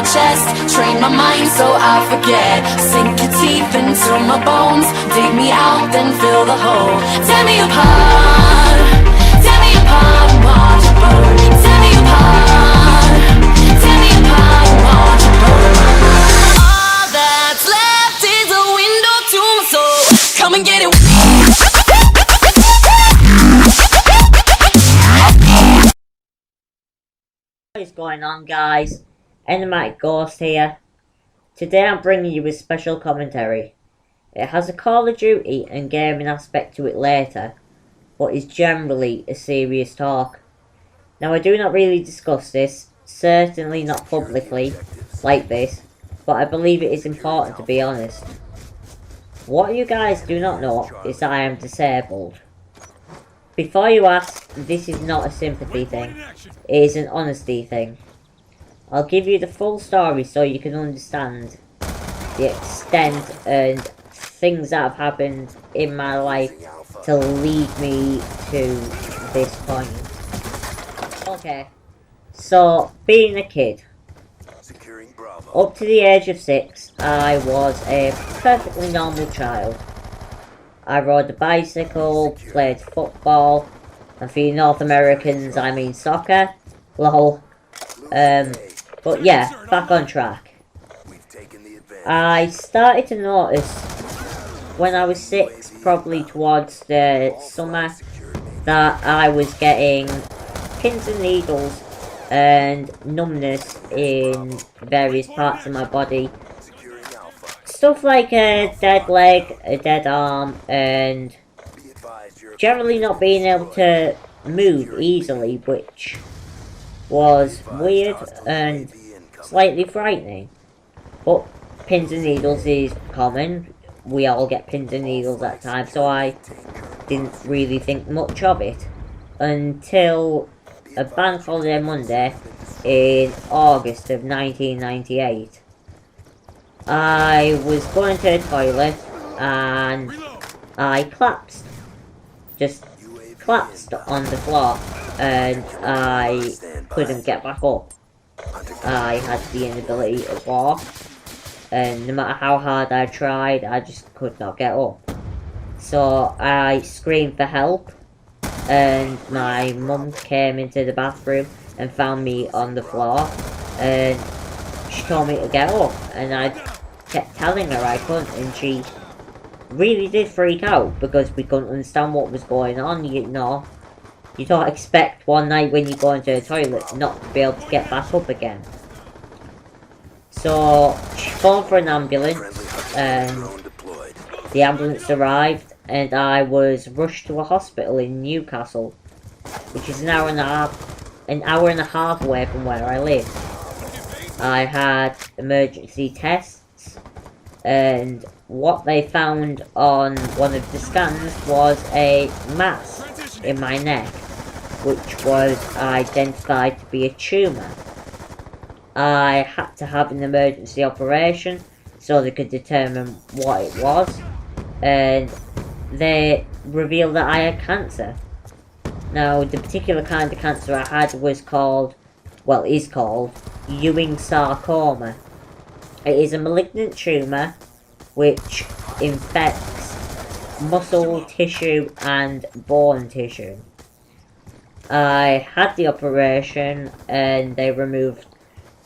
my chest, train my mind so I forget. Sink your teeth into my bones, dig me out, then fill the hole. Tear me apart, and watch it burn. Tear me apart, and watch it burn. All that's left is a window to my soul. Come and get it. What is going on, guys? Enigmatic Ghost here. Today I'm bringing you a special commentary. It has a Call of Duty and gaming aspect to it later, but is generally a serious talk. Now I do not really discuss this, certainly not publicly, like this, but I believe it is important to be honest. What you guys do not know is that I am disabled. Before you ask, this is not a sympathy thing, it is an honesty thing. I'll give you the full story so you can understand the extent and things that have happened in my life to lead me to this point. Okay, so being a kid, up to the age of 6, I was a perfectly normal child. I rode a bicycle, played football, and for you North Americans, I mean soccer. Lol. But yeah, back on track. I started to notice when I was 6, probably towards the summer, that I was getting pins and needles and numbness in various parts of my body. Stuff like a dead leg, a dead arm, and generally not being able to move easily, which was weird and slightly frightening. But pins and needles is common. We all get pins and needles at times, so I didn't really think much of it until a bank holiday Monday in August of 1998. I was going to the toilet and I collapsed. Just collapsed on the floor and I couldn't get back up. I had the inability to walk and no matter how hard I tried, I just could not get up. So I screamed for help and my mum came into the bathroom and found me on the floor and she told me to get up and I kept telling her I couldn't and she really did freak out because we couldn't understand what was going on, you know. You don't expect one night when you go into the toilet not to be able to get back up again. So she phoned for an ambulance and the ambulance arrived and I was rushed to a hospital in Newcastle, which is an hour and a half away from where I live. I had emergency tests and what they found on one of the scans was a mass in my neck, which was identified to be a tumour. I had to have an emergency operation so they could determine what it was, and they revealed that I had cancer. Now, the particular kind of cancer I had was called, well, is called Ewing sarcoma. It is a malignant tumour which infects muscle tissue and bone tissue. I had the operation and they removed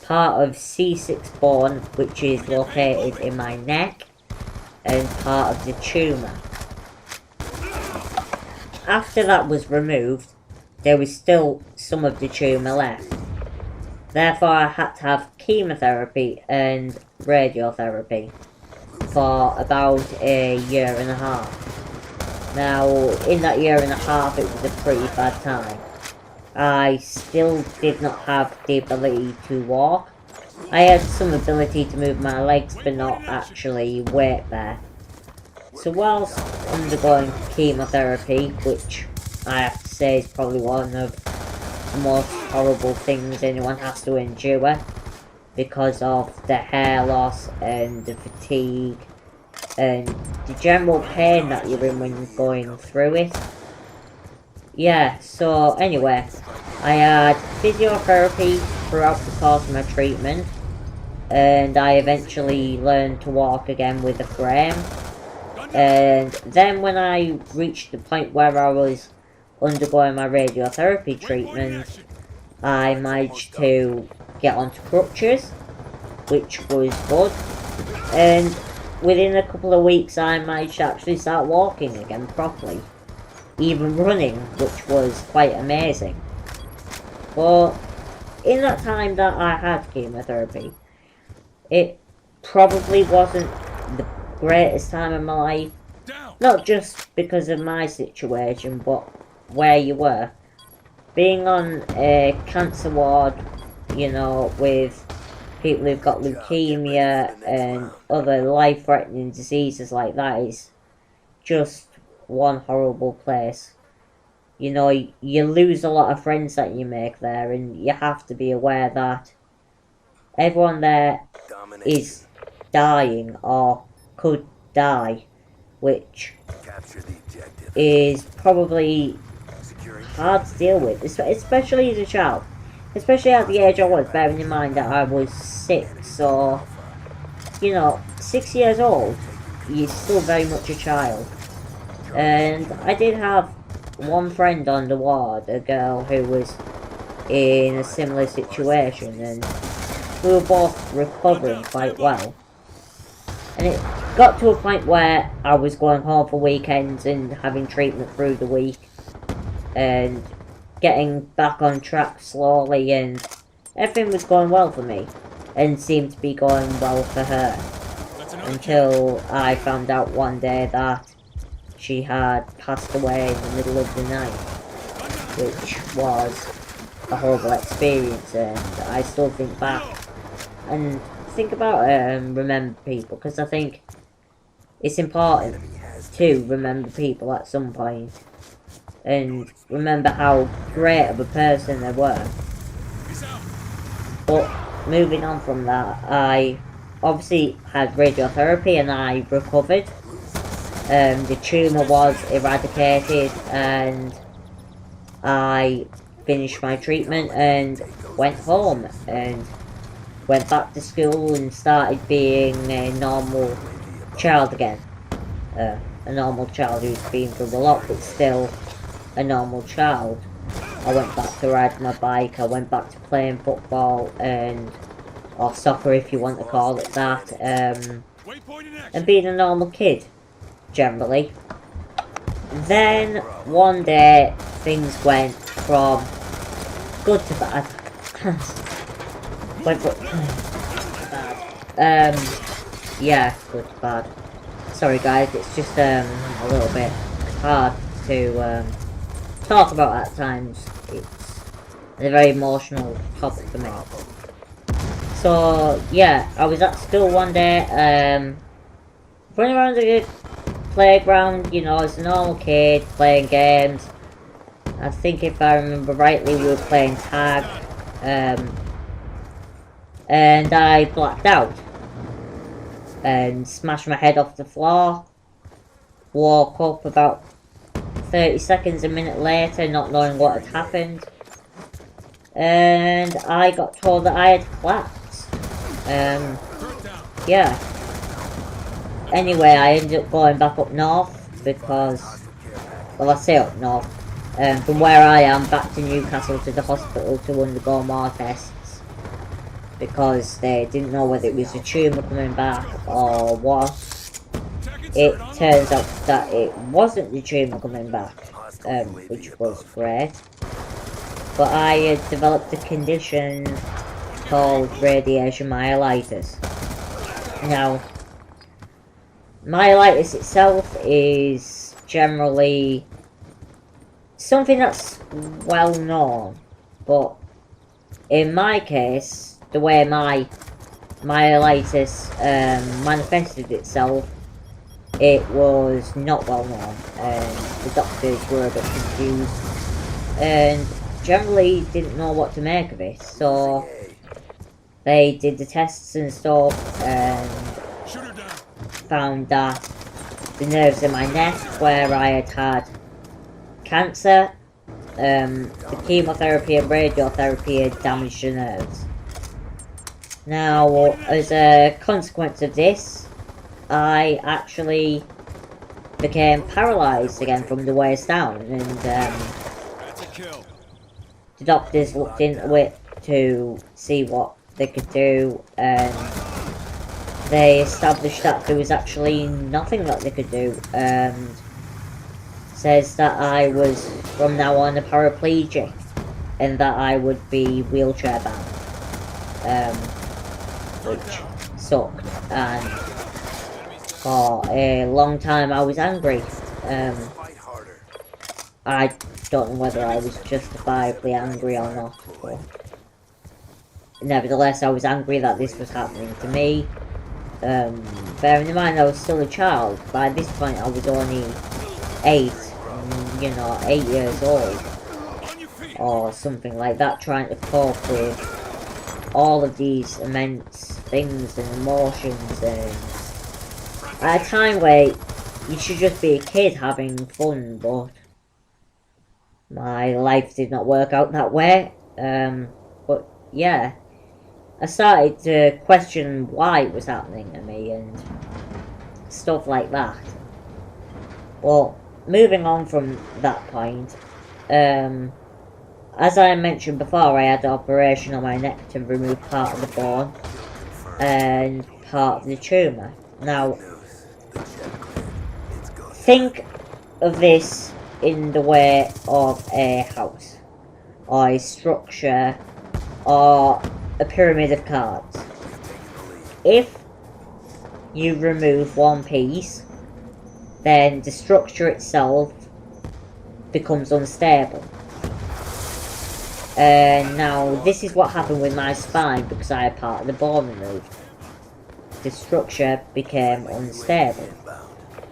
part of C6 bone, which is located in my neck, and part of the tumour. After that was removed, there was still some of the tumour left. Therefore, I had to have chemotherapy and radiotherapy for about a year and a half. Now, in that year and a half, it was a pretty bad time. I still did not have the ability to walk. I had some ability to move my legs, but not actually weight bear. So whilst undergoing chemotherapy, which I have to say is probably one of the most horrible things anyone has to endure, because of the hair loss and the fatigue and the general pain that you're in when you're going through it. Yeah, so anyway, I had physiotherapy throughout the course of my treatment. and I eventually learned to walk again with a frame. And then when I reached the point where I was undergoing my radiotherapy treatment, I managed to get onto crutches, which was good. And within a couple of weeks I managed to actually start walking again properly. Even running, which was quite amazing. But in that time that I had chemotherapy, it probably wasn't the greatest time of my life. Not just because of my situation, but where you were. Being on a cancer ward, you know, with people who've got leukemia and other life-threatening diseases like that is just one horrible place. You know, you lose a lot of friends that you make there, and you have to be aware that everyone there is dying or could die, which is probably hard to deal with, especially as a child. Especially at the age I was, bearing in mind that I was 6, or, you know, 6 years old, you're still very much a child. And I did have one friend on the ward, a girl who was in a similar situation, and we were both recovering quite well. And it got to a point where I was going home for weekends and having treatment through the week, and getting back on track slowly, and everything was going well for me, and seemed to be going well for her. Until I found out one day that she had passed away in the middle of the night, which was a horrible experience, and I still think back and think about it and remember people, because I think it's important to remember people at some point and remember how great of a person they were. But moving on from that, I obviously had radiotherapy and I recovered. The tumour was eradicated, and I finished my treatment and went home and went back to school and started being a normal child again. A normal child who's been through a lot, but still a normal child. I went back to riding my bike, I went back to playing football, or soccer if you want to call it that, and being a normal kid, generally. Then, one day, things went from good to bad. Went from bad. Yeah, good to bad. Sorry guys, it's just a little bit hard to talk about at times. It's a very emotional topic for me. So yeah, I was at school one day, running around the playground, you know, as a normal kid, playing games. I think if I remember rightly, we were playing tag, and I blacked out and smashed my head off the floor. Woke up about 30 seconds, a minute later, not knowing what had happened, and I got told that I had collapsed. Yeah. Anyway, I ended up going back up north because, well, I say up north, from where I am back to Newcastle to the hospital to undergo more tests, because they didn't know whether it was a tumour coming back or what. It turns out that it wasn't the tumour coming back, which was great. But I had developed a condition called radiation myelitis. Now, myelitis itself is generally something that's well known, but in my case, the way my myelitis manifested itself, it was not well known, and the doctors were a bit confused and generally didn't know what to make of it. So they did the tests and stuff and found that the nerves in my neck, where I had had cancer, the chemotherapy and radiotherapy had damaged the nerves. Now, as a consequence of this, I actually became paralysed again from the waist down, and the doctors looked into it to see what they could do, and they established that there was actually nothing that they could do, and says that I was from now on a paraplegic, and that I would be wheelchair bound, which sucked, and for a long time I was angry. I don't know whether I was justifiably angry or not, but nevertheless I was angry that this was happening to me. Bearing in mind I was still a child, by this point I was only 8 years old, or something like that, trying to cope with all of these immense things and emotions, and at a time where you should just be a kid having fun, but my life did not work out that way. But yeah, I started to question why it was happening to me and stuff like that. Well, moving on from that point, as I mentioned before, I had an operation on my neck to remove part of the bone and part of the tumour. Now, think of this in the way of a house, or a structure, or a pyramid of cards. If you remove one piece, then the structure itself becomes unstable. Now, this is what happened with my spine because I had part of the bone removed. The structure became unstable.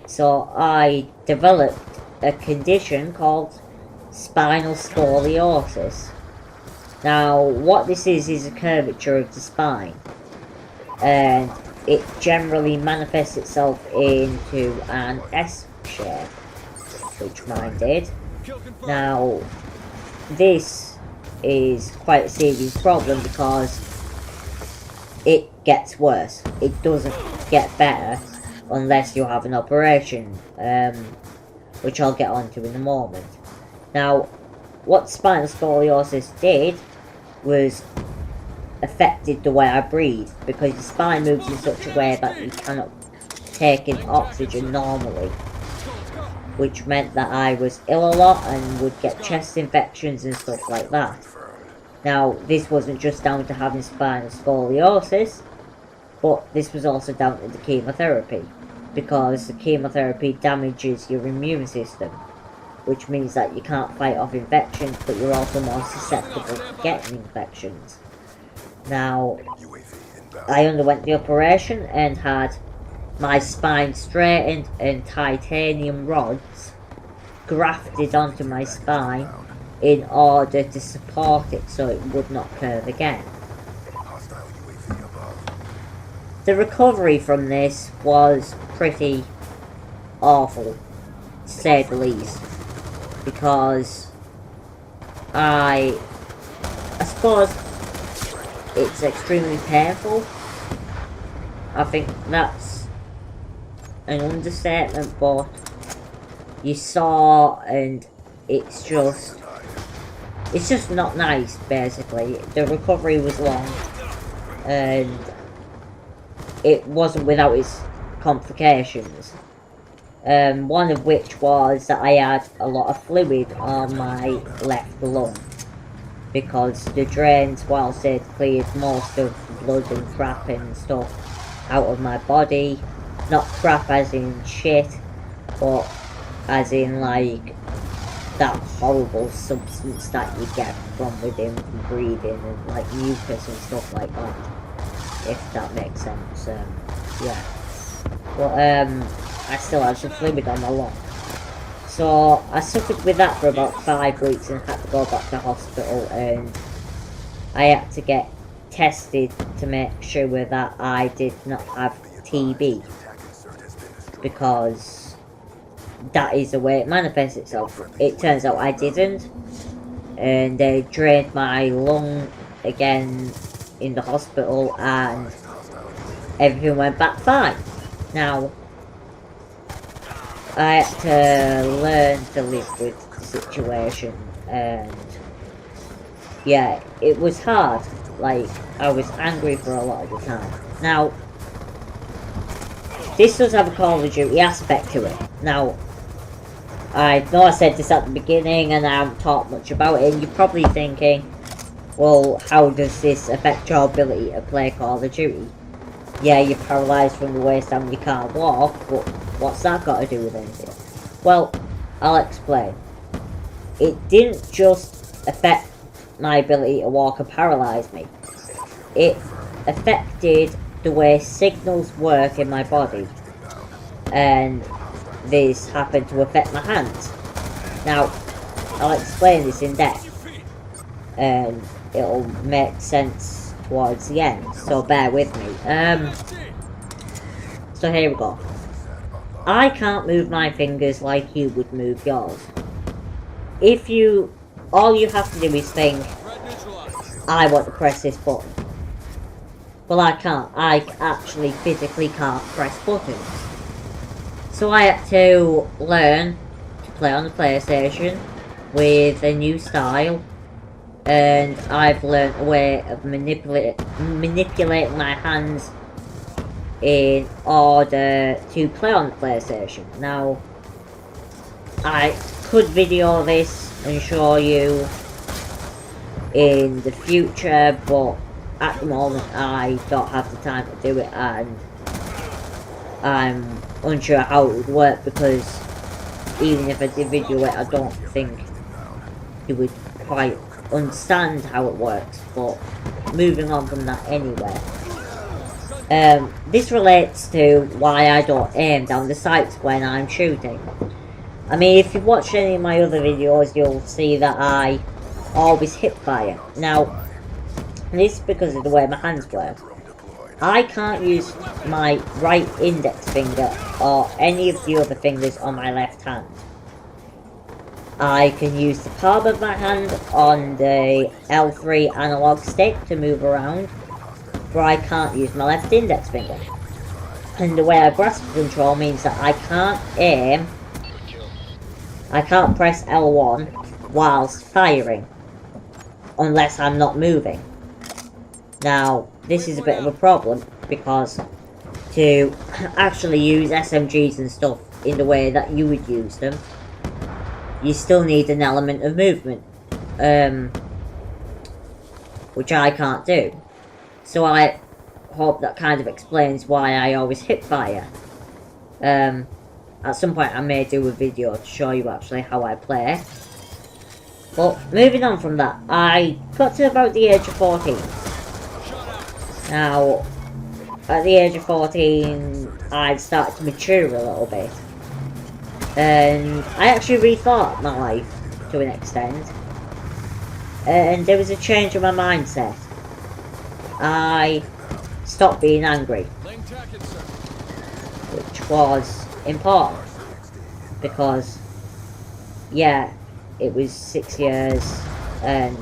So I developed a condition called spinal scoliosis. Now, what this is a curvature of the spine, and it generally manifests itself into an S shape, which mine did. Now, this is quite a serious problem because it gets worse. It doesn't get better unless you have an operation, which I'll get onto in a moment. Now, what spinal scoliosis did was affected the way I breathe, because your spine moves in such a way that you cannot take in oxygen normally, which meant that I was ill a lot and would get chest infections and stuff like that. Now, this wasn't just down to having spinal scoliosis, but this was also down to the chemotherapy, because the chemotherapy damages your immune system, which means that you can't fight off infections, but you're also more susceptible to getting infections. Now, I underwent the operation and had my spine straightened and titanium rods grafted onto my spine in order to support it so it would not curve again. The recovery from this was pretty awful, to say the least, because I suppose it's extremely painful. I think that's an understatement, but you saw, and it's just not nice, basically. The recovery was long, and it wasn't without its complications. One of which was that I had a lot of fluid on my left lung, because the drains, whilst they'd cleared most of the blood and crap and stuff out of my body, not crap as in shit, but as in like that horrible substance that you get from within from breathing, and like mucus and stuff like that, if that makes sense. Yeah, but I still had some fluid on my lung, so I suffered with that for about 5 weeks and had to go back to hospital, and I had to get tested to make sure that I did not have TB, because that is the way it manifests itself. It turns out I didn't, and they drained my lung again in the hospital and everything went back fine. Now, I had to learn to live with the situation, and yeah, it was hard. Like, I was angry for a lot of the time. Now, this does have a Call of Duty aspect to it. Now, I know I said this at the beginning and I haven't talked much about it, and you're probably thinking, well, how does this affect your ability to play Call of Duty? Yeah, you're paralysed from the waist down, you can't walk, but what's that got to do with anything? Well, I'll explain. It didn't just affect my ability to walk and paralyse me. It affected the way signals work in my body, and this happened to affect my hands. Now, I'll explain this in depth, and it'll make sense towards the end, so bear with me. So here we go. I can't move my fingers like you would move yours. All you have to do is think, I want to press this button. Well, I can't. I actually physically can't press buttons. So I had to learn to play on the PlayStation with a new style, and I've learned a way of manipulating my hands in order to play on the PlayStation. Now, I could video this and show you in the future, but at the moment I don't have the time to do it, and I'm unsure how it would work, because even if I did video it, I don't think you would quite understand how it works. But moving on from that anyway, this relates to why I don't aim down the sights when I'm shooting. I mean, if you've watched any of my other videos, you'll see that I always hip fire. Now, this is because of the way my hands work. I can't use my right index finger or any of the other fingers on my left hand. I can use the palm of my hand on the L3 analog stick to move around, but I can't use my left index finger. And the way I grasp control means that I can't aim, I can't press L1 whilst firing, unless I'm not moving. Now, this is a bit of a problem, because to actually use SMGs and stuff in the way that you would use them, you still need an element of movement, which I can't do. So I hope that kind of explains why I always hip fire. At some point I may do a video to show you actually how I play. But moving on from that, I got to about the age of 14. Now, at the age of 14, I started to mature a little bit. And I actually rethought my life to an extent. And there was a change in my mindset. I stopped being angry, which was important, because yeah, it was 6 years and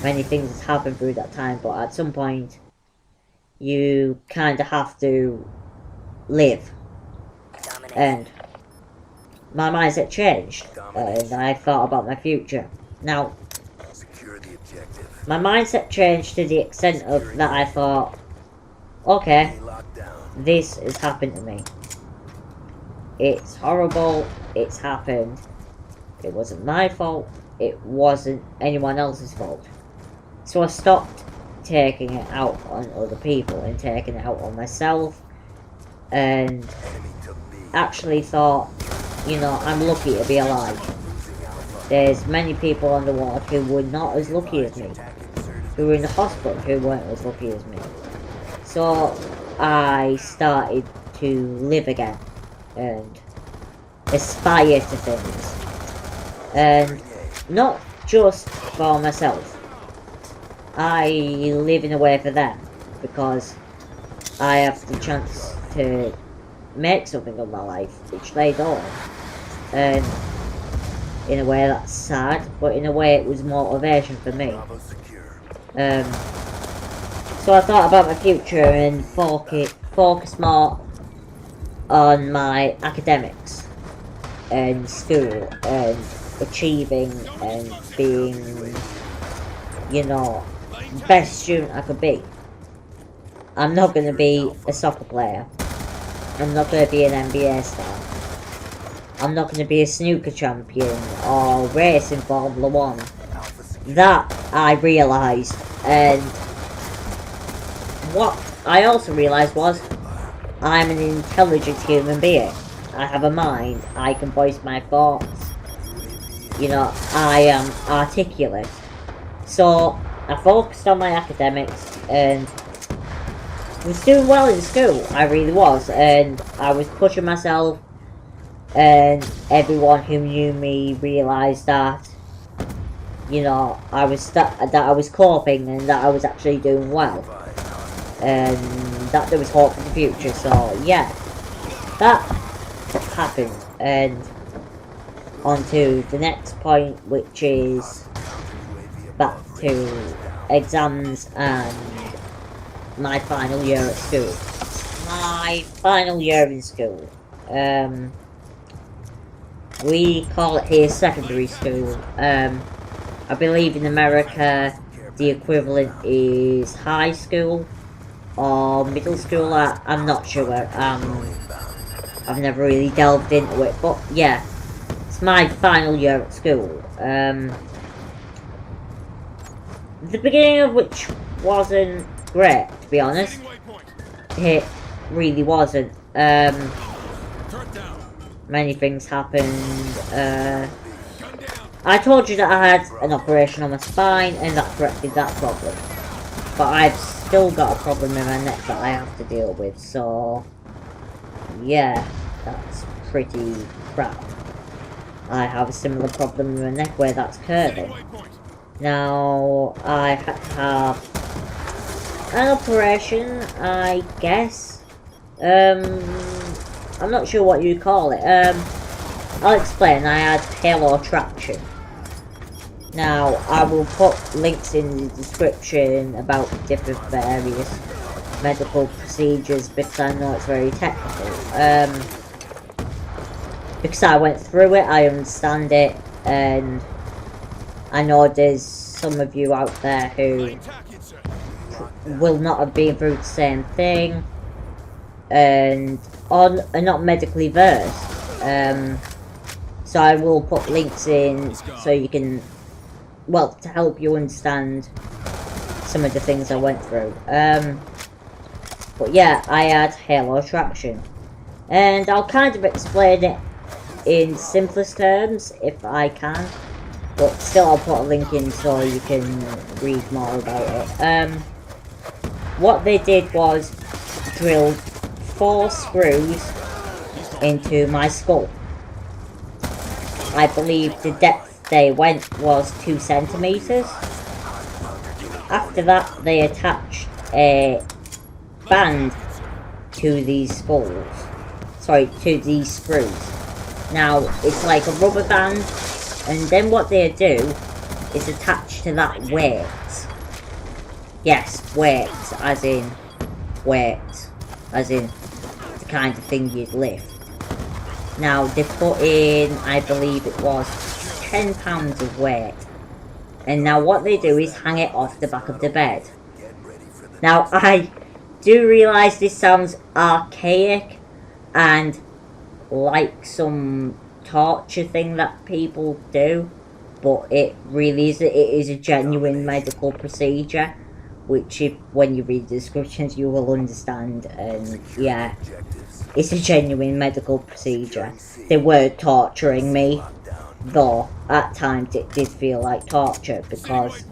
many things has happened through that time, but at some point you kind of have to live. And my mindset changed, and I thought about my future. Now, my mindset changed to the extent of that I thought, okay, this has happened to me. It's horrible, it's happened. It wasn't my fault, it wasn't anyone else's fault. So I stopped taking it out on other people and taking it out on myself, and actually thought, you know, I'm lucky to be alive. There's many people on the world who were not as lucky as me, who were in the hospital who weren't as lucky as me. So I started to live again and aspire to things, and not just for myself. I live in a way for them, because I have the chance to make something of my life, which they don't. And in a way that's sad, but in a way it was motivation for me. So I thought about my future and focus more on my academics and school and achieving and being, you know, best student I could be. I'm not going to be a soccer player. I'm not going to be an NBA star. I'm not going to be a snooker champion or race in Formula 1. That I realised, and what I also realised was I'm an intelligent human being. I have a mind, I can voice my thoughts, you know, I am articulate. So I focused on my academics and was doing well in school, I really was, and I was pushing myself, and everyone who knew me realised that, you know, I was that I was coping and that I was actually doing well, and that there was hope for the future. So yeah, that happened, and on to the next point, which is back to exams and my final year at school. My final year in school. We call it here secondary school. I believe in America the equivalent is high school or middle school. I'm not sure. I've never really delved into it, but yeah, it's my final year at school. The beginning of which wasn't great, to be honest. It really wasn't. Many things happened. I told you that I had an operation on my spine and that corrected that problem. But I've still got a problem in my neck that I have to deal with, so yeah, that's pretty crap. I have a similar problem in my neck where that's curving. Now, I had to have an operation, I guess. I'm not sure what you call it. I'll explain. I had halo traction. Now, I will put links in the description about different various medical procedures because I know it's very technical. Because I went through it, I understand it, and I know there's some of you out there who will not have been through the same thing and are not medically versed. So I will put links in so you can, well, to help you understand some of the things I went through. But yeah, I had halo traction, and I'll kind of explain it in simplest terms if I can, but still I'll put a link in so you can read more about it. What they did was drill 4 screws into my skull. I believe the depth they went was 2 centimeters. After that, they attached a band to these to these screws. Now, it's like a rubber band, and then what they do is attach to that weight. Yes, weight, as in the kind of thing you'd lift. Now, they put in, I believe it was 10 pounds of weight. And now what they do is hang it off the back of the bed. Now, I do realise this sounds archaic and like some torture thing that people do, but it really is, it is a genuine medical procedure, which when you read the descriptions you will understand, and yeah, it's a genuine medical procedure. They were torturing me, though at times it did feel like torture, because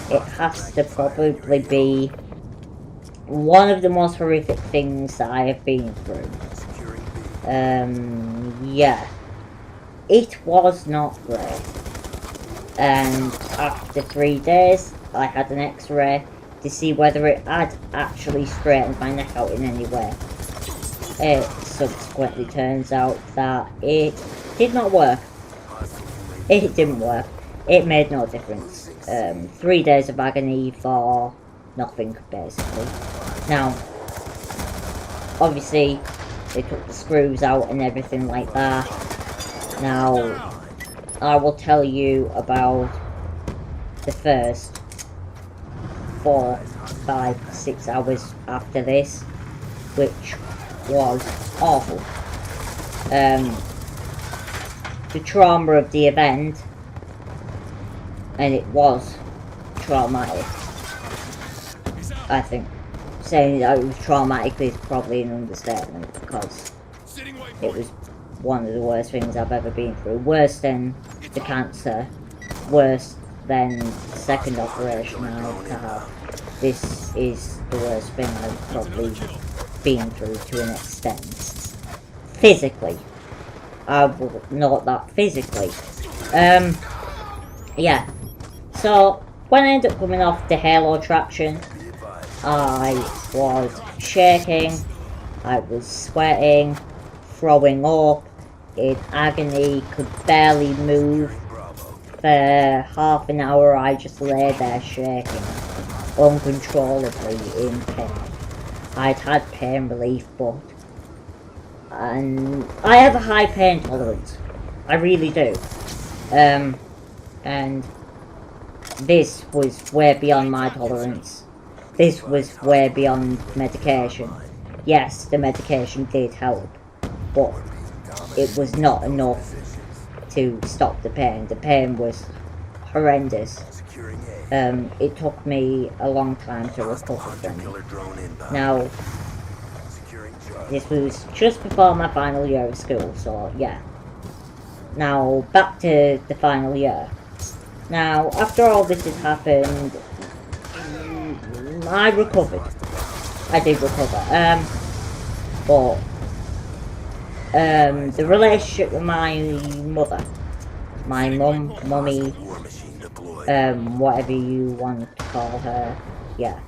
it has to probably be one of the most horrific things that I have been through. Yeah, it was not great, and after 3 days I had an x-ray to see whether it had actually straightened my neck out in any way. It subsequently turns out that it did not work. It didn't work. It made no difference. 3 days of agony for nothing, basically. Now, obviously, they took the screws out and everything like that. Now, I will tell you about the first 4, 5, 6 hours after this, which was awful. The trauma of the event, and it was traumatic. I think saying that it was traumatic is probably an understatement, because it was one of the worst things I've ever been through. Worse than the cancer, worse than the second operation I had to have. This is the worst thing I've probably been through to an extent. Physically. I will note that physically. Yeah. So, when I ended up coming off the Halo attraction, I was shaking, I was sweating, throwing up, in agony, could barely move. For half an hour I just lay there shaking, uncontrollably in pain. I'd had pain relief, but and I have a high pain tolerance. I really do. And this was way beyond my tolerance. This was way beyond medication. Yes, the medication did help, but it was not enough to stop the pain. The pain was horrendous. It took me a long time to recover from it. Now, this was just before my final year of school, so yeah. Now, back to the final year. Now, after all this had happened, I recovered. I did recover. But the relationship with my mother, my mummy, whatever you want to call her, yeah.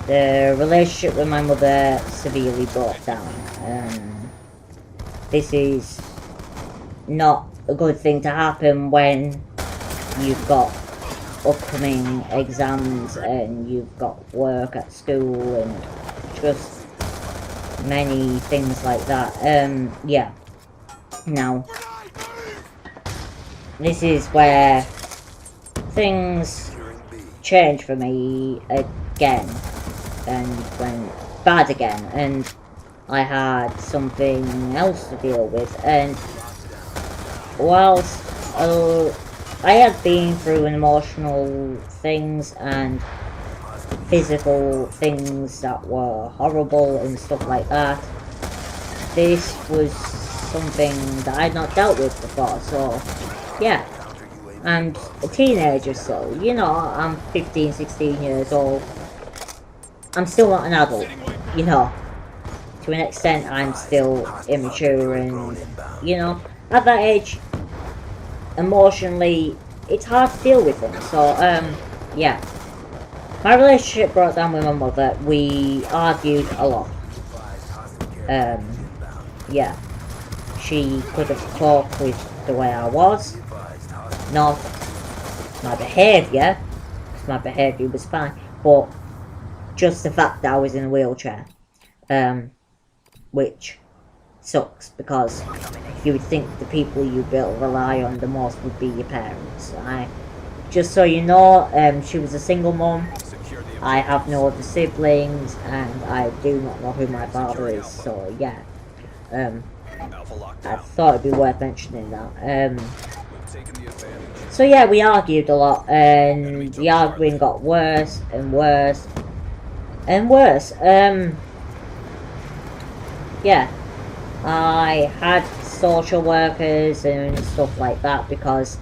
The relationship with my mother severely broke down. This is not a good thing to happen when you've got upcoming exams and you've got work at school and just many things like that. Yeah. Now, this is where things change for me again and went bad again, and I had something else to deal with. And whilst I had been through emotional things and physical things that were horrible and stuff like that, this was something that I'd not dealt with before, so yeah. I'm a teenager, so, you know, I'm 15, 16 years old. I'm still not an adult, you know. To an extent, I'm still immature and, you know, at that age, emotionally, it's hard to deal with things, so, yeah. My relationship broke down with my mother. We argued a lot. Yeah. She could have coped with the way I was. Not my behaviour, because my behaviour was fine, but just the fact that I was in a wheelchair. Which sucks, because you would think the people you rely on the most would be your parents. Just so you know, she was a single mum. I have no other siblings, and I do not know who my father is, so yeah. I thought it'd be worth mentioning that. So yeah, we argued a lot, and the arguing got worse and worse and worse. Yeah, I had social workers and stuff like that, because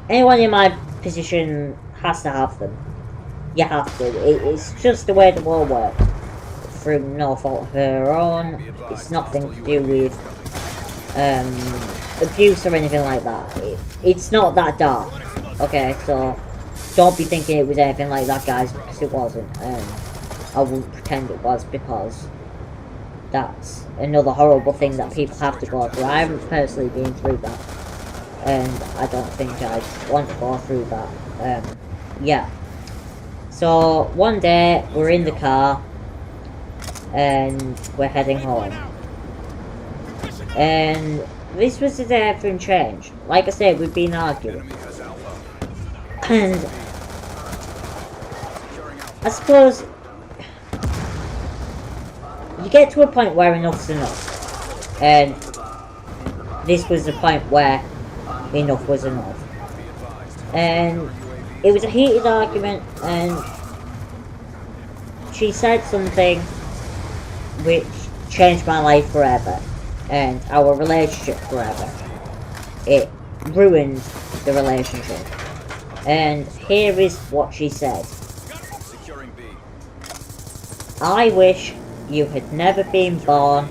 anyone in my position has to have them. You have to. It's just the way the world works. Through no fault of her own. It's nothing to do with abuse or anything like that. It's not that dark. Okay, so don't be thinking it was anything like that, guys, because it wasn't. I wouldn't pretend it was, because that's another horrible thing that people have to go through. I haven't personally been through that, and I don't think I'd want to go through that. Yeah. So one day we're in the car and we're heading home. And this was the day everything changed. Like I said, we've been arguing. And I suppose you get to a point where enough's enough. And this was the point where enough was enough. And it was a heated argument, and she said something which changed my life forever and our relationship forever. It ruined the relationship. And here is what she said. I wish you had never been born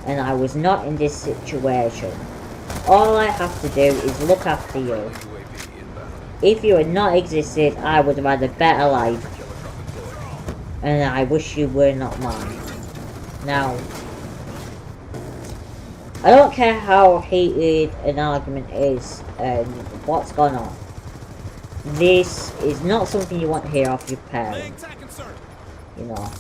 and I was not in this situation. All I have to do is look after you. If you had not existed, I would have had a better life. And I wish you were not mine. Now, I don't care how heated an argument is and what's gone on. This is not something you want to hear off your parents. You know,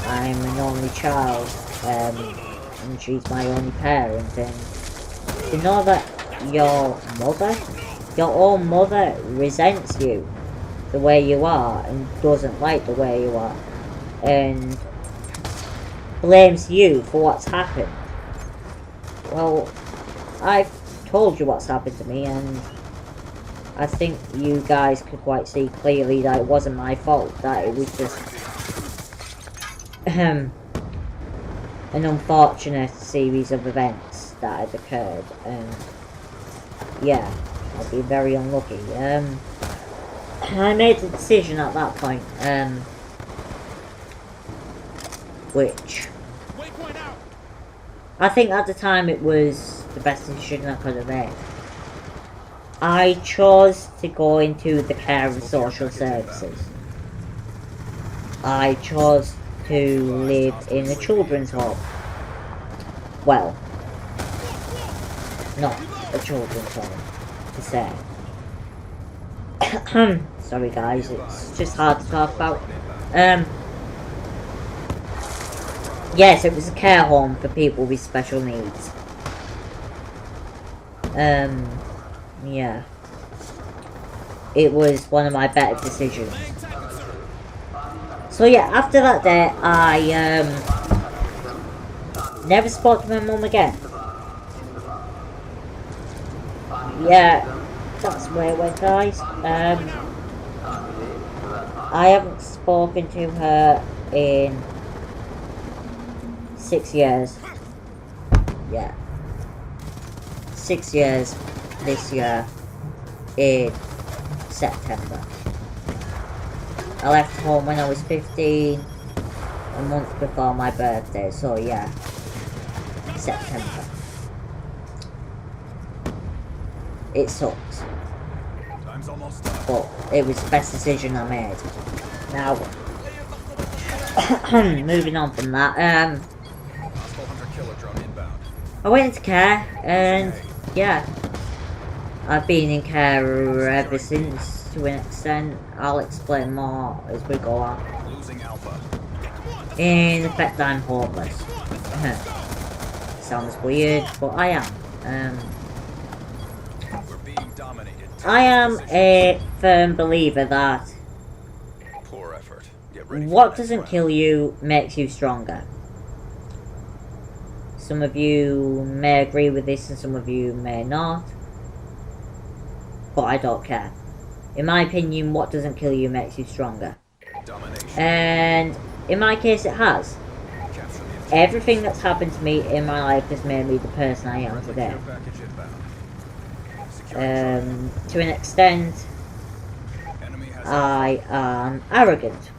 I'm an only child, and she's my only parent, and to know that your own mother resents you the way you are and doesn't like the way you are and blames you for what's happened. Well, I've told you what's happened to me, and I think you guys could quite see clearly that it wasn't my fault, that it was just an unfortunate series of events that had occurred, and yeah, I've been very unlucky. I made a decision at that point, which I think at the time it was the best decision I could have made. I chose to go into the care and social services. I chose to live in a children's home. Well, not a children's home, to say. Sorry guys, it's just hard to talk about. Yes, it was a care home for people with special needs. Yeah. It was one of my better decisions. So yeah, after that day, I never spoke to my mum again. Yeah, that's where it went, guys. I haven't spoken to her in 6 years. Yeah. 6 years this year in September. I left home when I was 15, a month before my birthday, so yeah, September. It sucks, but it was the best decision I made. Now, moving on from that, I went into care, and yeah, I've been in care ever since, to an extent. I'll explain more as we go on. In effect, I'm homeless. Sounds weird, but I am. I am a firm believer that what doesn't kill you makes you stronger. Some of you may agree with this and some of you may not. But I don't care. In my opinion, what doesn't kill you makes you stronger. And in my case, it has. Everything that's happened to me in my life has made me the person I am today. To an extent, I am arrogant.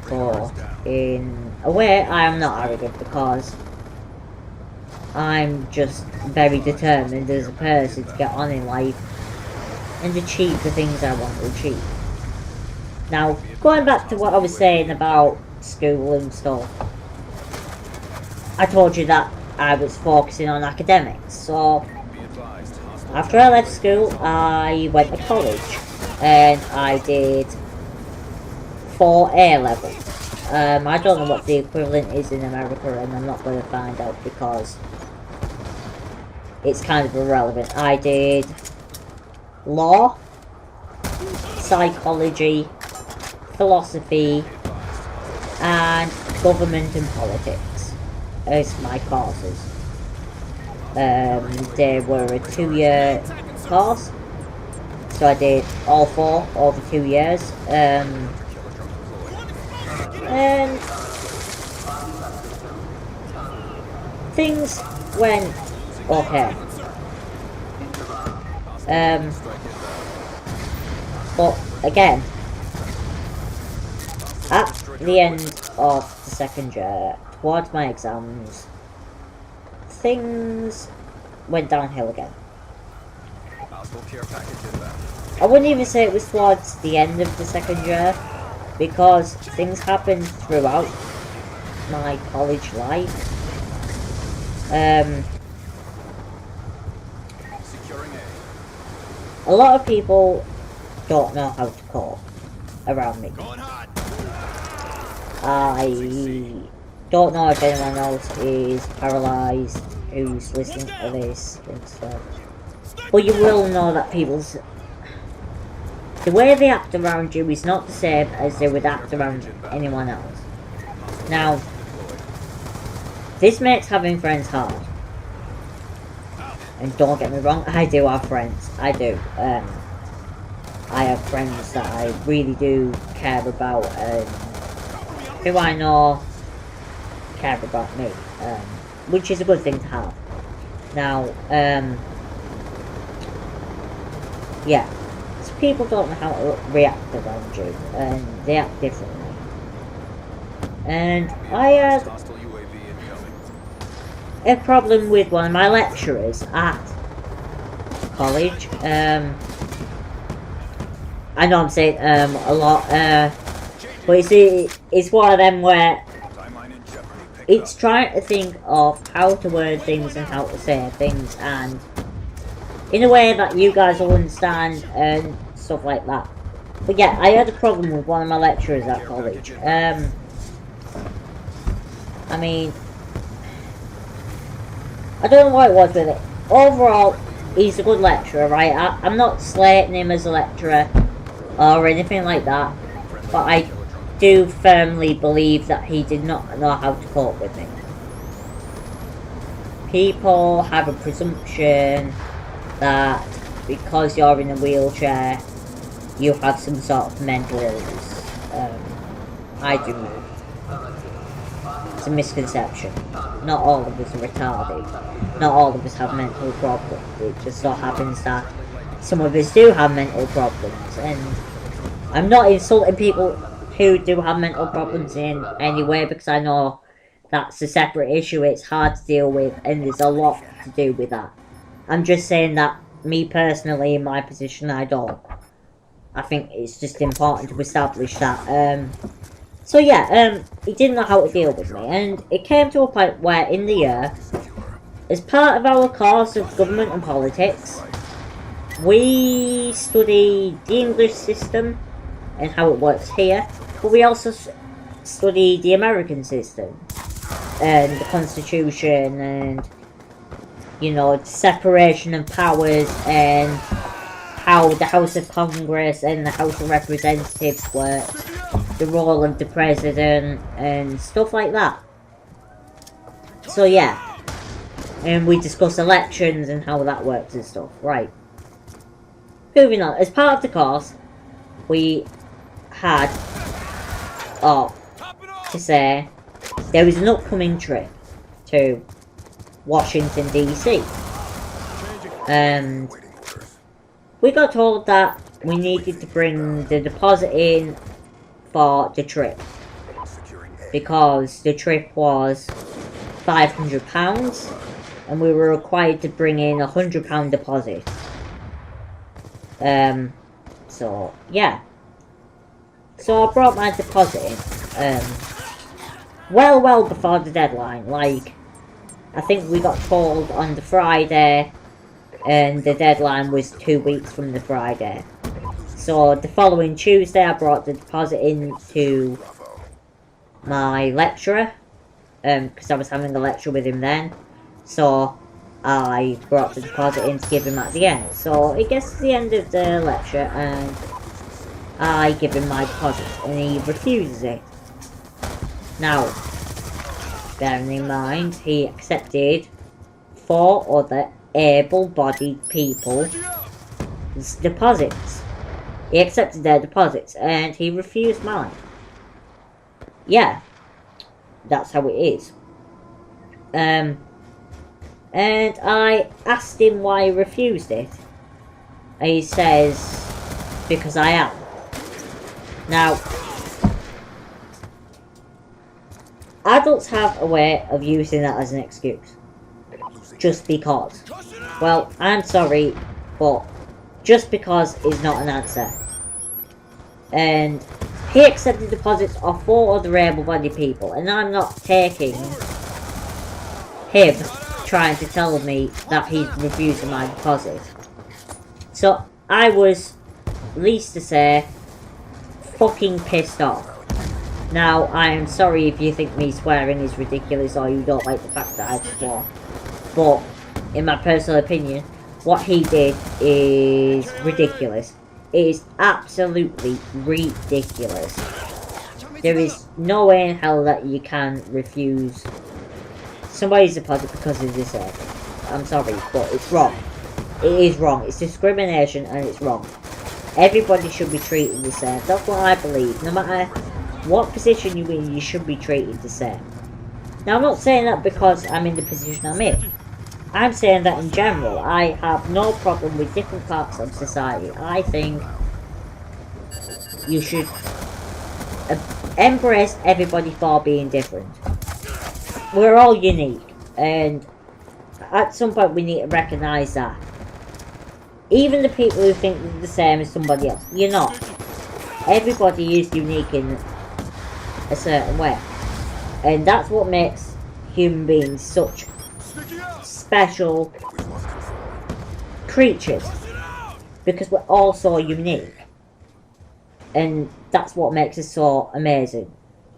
But in a way, I am not arrogant because I'm just very determined as a person to get on in life and achieve the things I want to achieve. Now, going back to what I was saying about school and stuff, I told you that I was focusing on academics, so after I left school, I went to college. and I did 4 A levels. I don't know what the equivalent is in America, and I'm not going to find out because it's kind of irrelevant. I did law, psychology, philosophy, and government and politics as my courses. They were a 2-year course, so I did all 4 over 2 years. And things went okay. But again, at the end of the second year, towards my exams, things went downhill again. I wouldn't even say it was towards the end of the second year, because things happened throughout my college life. A lot of people don't know how to cope around me. I don't know if anyone else is paralysed who's listening to this and stuff. But you will know that the way they act around you is not the same as they would act around anyone else. Now, this makes having friends hard. And don't get me wrong, I do have friends. I do. I have friends that I really do care about, and who I know care about me, which is a good thing to have. Now, yeah, so people don't know how to react around you, and they act differently. And I had a problem with one of my lecturers at college. I know I'm saying a lot, but it's one of them where it's trying to think of how to word things and how to say things, and in a way that you guys will understand and stuff like that. But yeah, I had a problem with one of my lecturers at college. I mean, I don't know what it was with it. Overall, he's a good lecturer, right? I'm not slating him as a lecturer or anything like that, but I do firmly believe that he did not know how to cope with me. People have a presumption that because you're in a wheelchair, you have some sort of mental illness. I do not. It's a misconception. Not all of us are retarded. Not all of us have mental problems. It just so happens that some of us do have mental problems, and I'm not insulting people who do have mental problems in any way, because I know that's a separate issue. It's hard to deal with, and there's a lot to do with that. I'm just saying that me personally, in my position, I don't. I think it's just important to establish that. So yeah, he didn't know how to deal with me, and it came to a point where in the year, as part of our course of government and politics, we studied the English system and how it works here, but we also studied the American system and the Constitution and, you know, separation of powers and how the House of Congress and the House of Representatives work, the role of the President and stuff like that. So yeah, and we discuss elections and how that works and stuff. Right. Moving on, as part of the course, we had, to say, there was an upcoming trip to Washington DC, and we got told that we needed to bring the deposit in for the trip, because the trip was £500 and we were required to bring in £100 deposit. So yeah, so I brought my deposit in well before the deadline. Like, I think we got told on the Friday and the deadline was 2 weeks from the Friday. So the following Tuesday I brought the deposit in to my lecturer, because I was having a lecture with him then. So I brought the deposit in to give him at the end. So it gets to the end of the lecture and I give him my deposit and he refuses it. Now, bearing in mind, he accepted 4 other able-bodied people's deposits. He accepted their deposits and he refused mine. Yeah, that's how it is. And I asked him why he refused it. And he says, because I am. Now, adults have a way of using that as an excuse. Just because. Well, I'm sorry, but just because is not an answer. And he accepted deposits of 4 other able-bodied people, and I'm not taking him trying to tell me that he's refusing my deposit. So I was, least to say, fucking pissed off. Now, I am sorry if you think me swearing is ridiculous or you don't like the fact that I swore. But, in my personal opinion, what he did is ridiculous. It is absolutely ridiculous. There is no way in hell that you can refuse somebody's deposit because of disabled. I'm sorry, but it's wrong. It is wrong. It's discrimination and it's wrong. Everybody should be treated the same. That's what I believe. No matter what position you're in, you should be treated the same. Now, I'm not saying that because I'm in the position I'm in. I'm saying that in general, I have no problem with different parts of society. I think you should embrace everybody for being different. We're all unique, and at some point we need to recognise that. Even the people who think they're the same as somebody else, you're not. Everybody is unique in a certain way. And that's what makes human beings such special creatures. Because we're all so unique. And that's what makes us so amazing.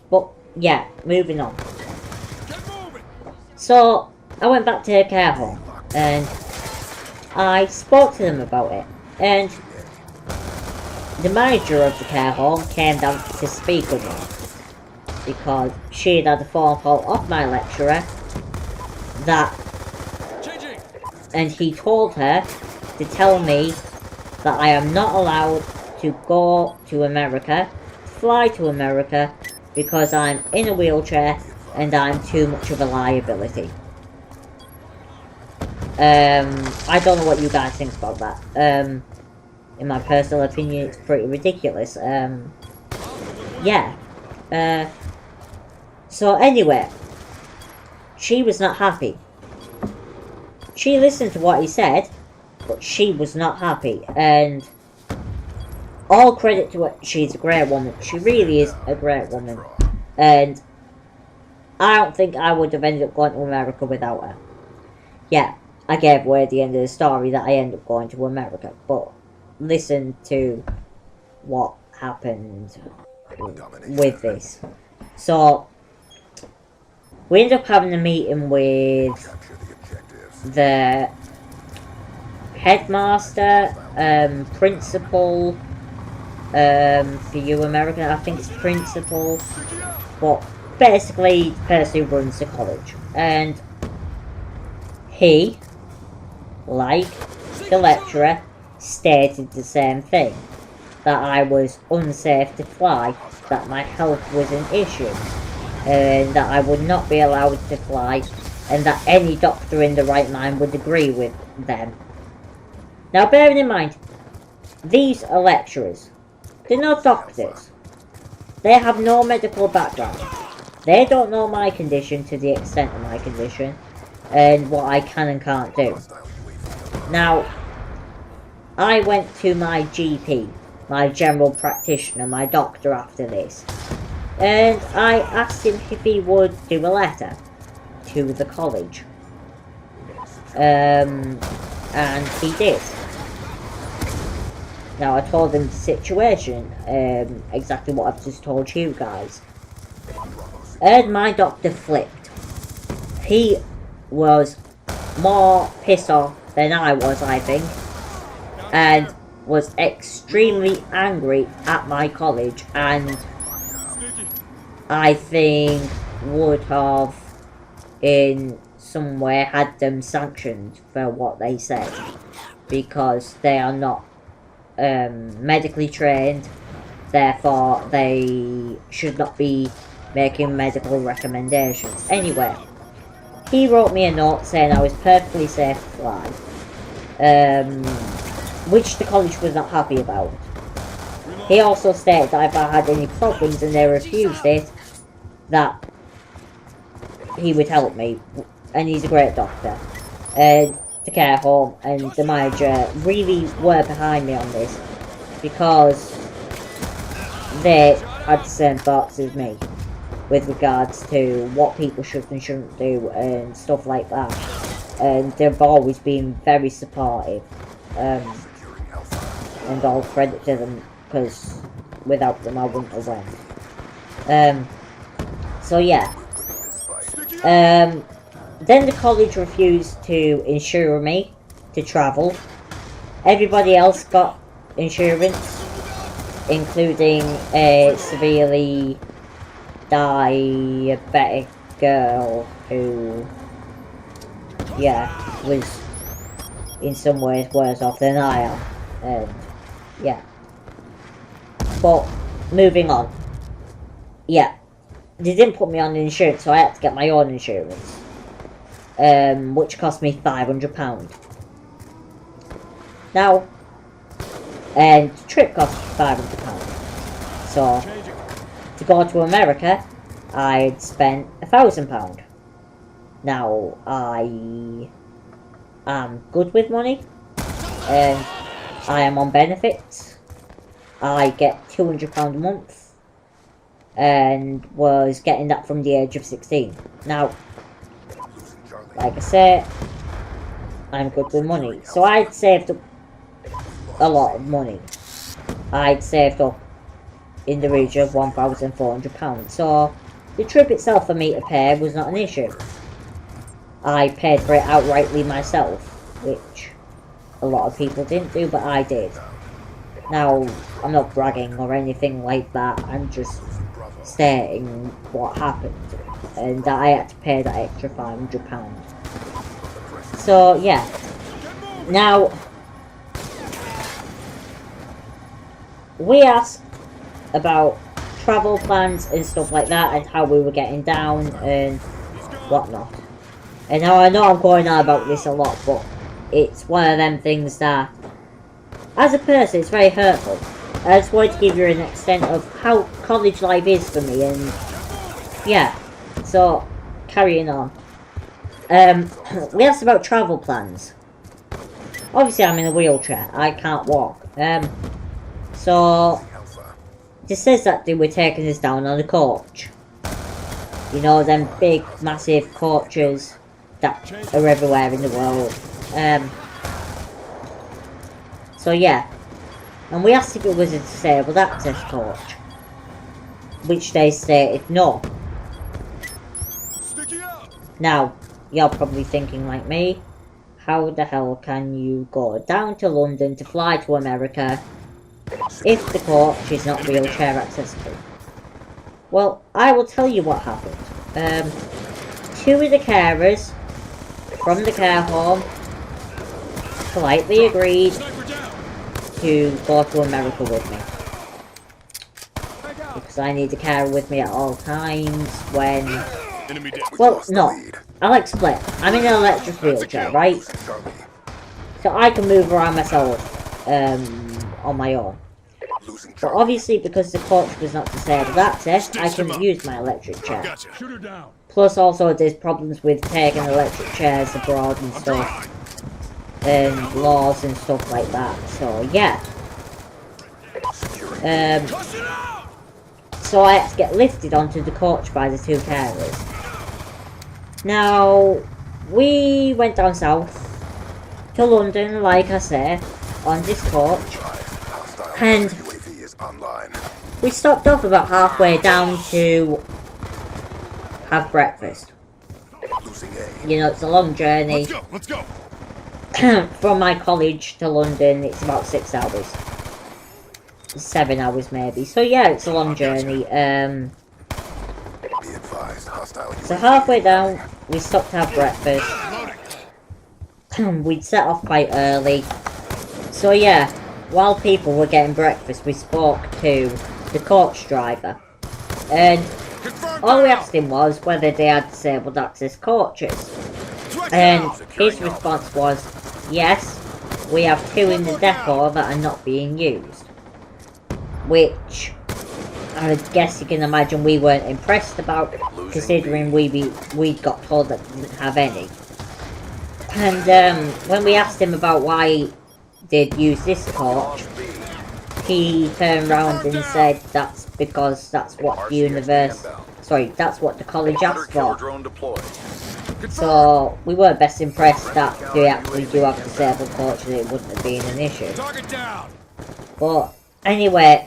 But, yeah, moving on. So, I went back to a care home. And I spoke to them about it. And the manager of the care home came down to speak with me. Because she had had a phone call off my lecturer that, and he told her to tell me that I am not allowed to go to America, fly to America, because I'm in a wheelchair and I'm too much of a liability. I don't know what you guys think about that. In my personal opinion, it's pretty ridiculous. Yeah. So anyway, she was not happy. She listened to what he said, but she was not happy. And all credit to her, she's a great woman. She really is a great woman. And I don't think I would have ended up going to America without her. Yeah, I gave away at the end of the story that I ended up going to America. But listen to what happened with this. So, we ended up having a meeting with the headmaster, principal, for you American, I think it's principal, but basically the person who runs the college. And he, like the lecturer, stated the same thing, that I was unsafe to fly, that my health was an issue, and that I would not be allowed to fly, and that any doctor in the right mind would agree with them. Now, bearing in mind, these are lecturers. They're not doctors. They have no medical background. They don't know my condition to the extent of my condition, and what I can and can't do. Now, I went to my GP, my general practitioner, my doctor after this, and I asked him if he would do a letter to the college. And he did. Now I told him the situation, exactly what I've just told you guys. And my doctor flipped. He was more pissed off than I was, I think. And was extremely angry at my college, and I think would have in some way had them sanctioned for what they said, because they are not medically trained, therefore they should not be making medical recommendations. Anyway, he wrote me a note saying I was perfectly safe to fly, which the college was not happy about. He also stated that if I had any problems and they refused it, that he would help me, and he's a great doctor. And the care home and the manager really were behind me on this, because they had the same thoughts as me with regards to what people should and shouldn't do and stuff like that. And they've always been very supportive, and all credit to them, because without them I wouldn't have went. So yeah. Then the college refused to insure me to travel. Everybody else got insurance, including a severely diabetic girl who, yeah, was in some ways worse off than I am. And yeah. But moving on. Yeah. They didn't put me on insurance, so I had to get my own insurance. Which cost me £500. Now, and the trip cost £500. So, to go to America, I'd spent £1,000. Now, I am good with money, and I am on benefits. I get £200 a month, and was getting that from the age of 16. Now, like I say, I'm good with money. So I'd saved up a lot of money. I'd saved up in the region of £1,400. So the trip itself for me to pay was not an issue. I paid for it outrightly myself, which a lot of people didn't do, but I did. Now, I'm not bragging or anything like that, I'm just stating what happened, and that I had to pay that extra £500. So yeah. Now, we asked about travel plans and stuff like that, and how we were getting down and whatnot. And now I know I'm going on about this a lot, but it's one of them things that, as a person, it's very hurtful. I just wanted to give you an extent of how college life is for me, and yeah, so carrying on. We asked about travel plans. Obviously I'm in a wheelchair, I can't walk. So it says that they were taking us down on a coach. You know, them big, massive coaches that are everywhere in the world. So yeah. And we asked if it was a disabled access coach, which they stated no. Now, you're probably thinking like me, how the hell can you go down to London to fly to America if the coach is not wheelchair accessible? Well, I will tell you what happened. Two of the carers from the care home politely agreed to go to America with me, because I need a carer with me at all times when... Well, no, I'll explain. I'm in an electric wheelchair, right? So I can move around myself on my own. But obviously, because the coach was not disabled access, I can use my electric chair. Plus also there's problems with taking electric chairs abroad and stuff, and laws and stuff like that, so yeah. So I had to get lifted onto the coach by the two carers. Now, we went down south to London, like I say, on this coach, And UAV is online. we stopped off about halfway down to have breakfast. Losing A. You know, it's a long journey. Let's go. From my college to London, it's about 6 hours. 7 hours maybe. So yeah, it's a long journey. Be advised, hostile So UAV halfway is down, incoming. we stopped to have breakfast. Loading. We'd set off quite early. So yeah, while people were getting breakfast, we spoke to the coach driver. And Confirm. all we asked him was whether they had disabled access coaches. And his response was, yes, we have 2 in the depot that are not being used. Which, I guess you can imagine we weren't impressed about, considering we'd got told that we didn't have any. And when we asked him about why they'd use this coach, he turned around and said that's because that's what the that's what the college asked for. Drone deployed. So we weren't best impressed that they actually do have disabled coaches, it wouldn't have been an issue. Target down. But anyway,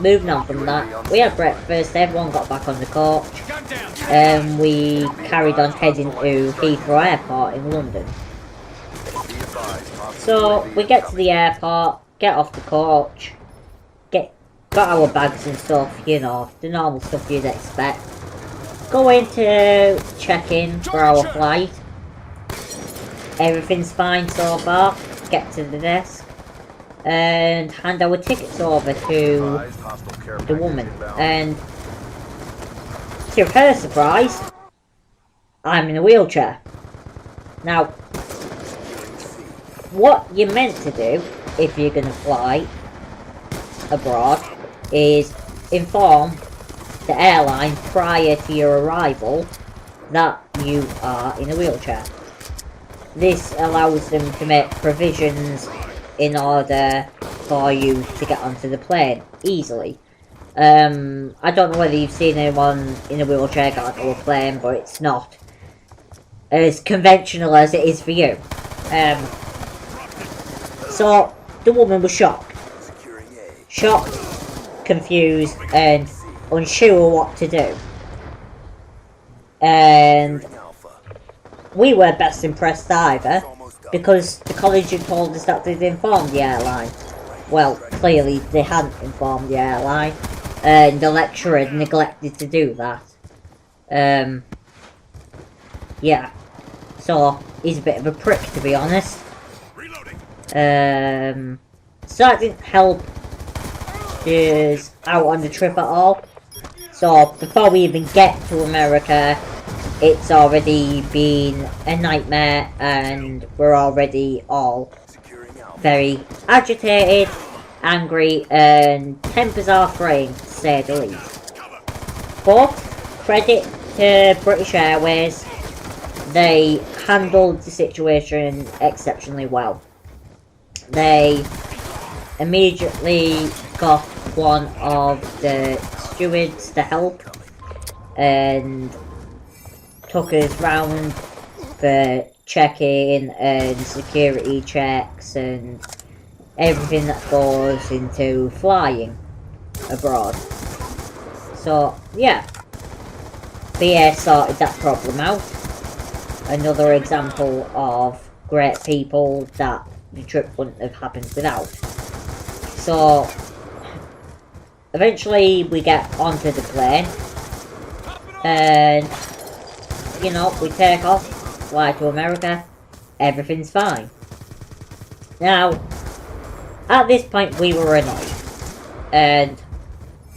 moving on from that, we had breakfast, everyone got back on the coach, Gun down. and we carried on heading to Heathrow Airport in London. Be advised, hostile So UAV we is get to coming. the airport, get off the coach, got our bags and stuff, you know, the normal stuff you'd expect. Go in to check in for our flight. Everything's fine so far. Get to the desk and hand our tickets over to Advised, hostile care the package woman. inbound. And to her surprise, I'm in a wheelchair. Now, what you're meant to do if you're going to fly abroad is inform the airline prior to your arrival that you are in a wheelchair. This allows them to make provisions in order for you to get onto the plane easily. I don't know whether you've seen anyone in a wheelchair get onto a plane, but it's not as conventional as it is for you. So the woman was shocked. Securing A. Shocked, confused, and unsure what to do. And Securing Alpha. we weren't best impressed either, Almost done. because the college had told us that they'd informed the airline. Well, clearly they hadn't informed the airline, and the lecturer had neglected to do that. Yeah. So, he's a bit of a prick, to be honest. Reloading. So that didn't help us out on the trip at all. So before we even get to America, it's already been a nightmare, and we're already all Securing Alpha. very agitated, angry, and tempers are fraying, to say the least. But credit to British Airways, they handled the situation exceptionally well. They immediately got one of the stewards to help and took us round for check-in and security checks and everything that goes into flying abroad. So yeah, BA sorted that problem out. Another example of great people that the trip wouldn't have happened without. So eventually we get onto the plane and, you know, we take off, fly to America, everything's fine. Now, at this point we were annoyed, and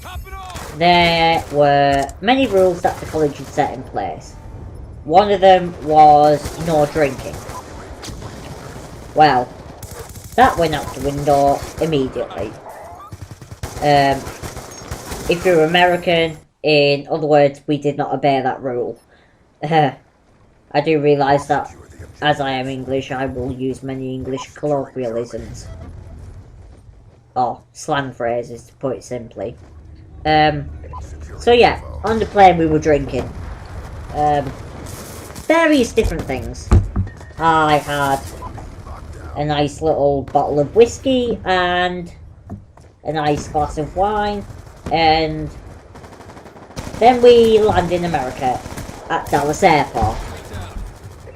Top it off. there were many rules that the college had set in place. One of them was no drinking. Well, that went out the window immediately. If you're American, in other words, we did not obey that rule. I do realise that, Secure the objective. as I am English, I will use many English colloquialisms. Or slang phrases, to put it simply. Securing So yeah, Alpha. on the plane we were drinking. Various different things. I had Lockdown. a nice little bottle of whiskey and a nice glass of wine, and then we land in America at Dallas Airport.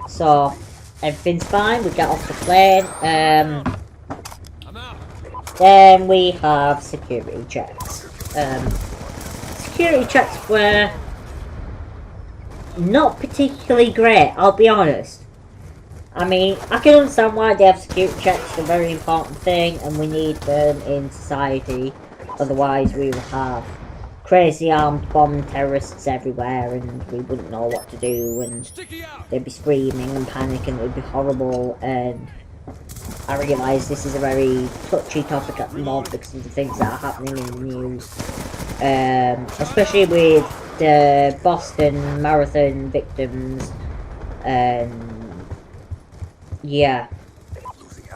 So everything's fine, we get off the plane, I'm out. then we have security checks. Security checks were not particularly great, I'll be honest. I mean, I can understand why they have security checks, they're a very important thing, and we need them in society. Otherwise we will have crazy armed bomb terrorists everywhere, and we wouldn't know what to do, and Sticky out. they'd be screaming and panicking, it would be horrible, and I realise this is a very touchy topic at the moment because of the things that are happening in the news. Especially with the Boston Marathon victims, yeah,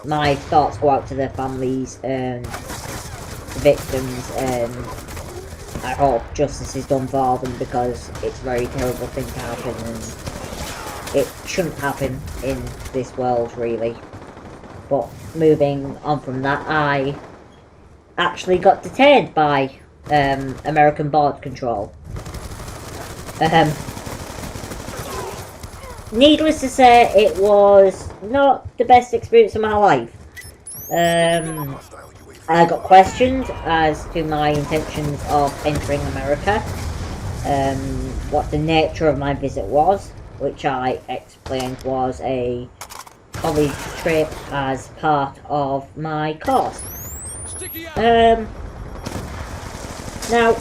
my thoughts go out to their families and the victims, and I hope justice is done for them because it's a very terrible thing to happen, and it shouldn't happen in this world, really. But moving on from that, I actually got detained by American Border Control. Needless to say, it was not the best experience of my life. I got questioned as to my intentions of entering America, what the nature of my visit was, which I explained was a college trip as part of my course. Sticky out. Now,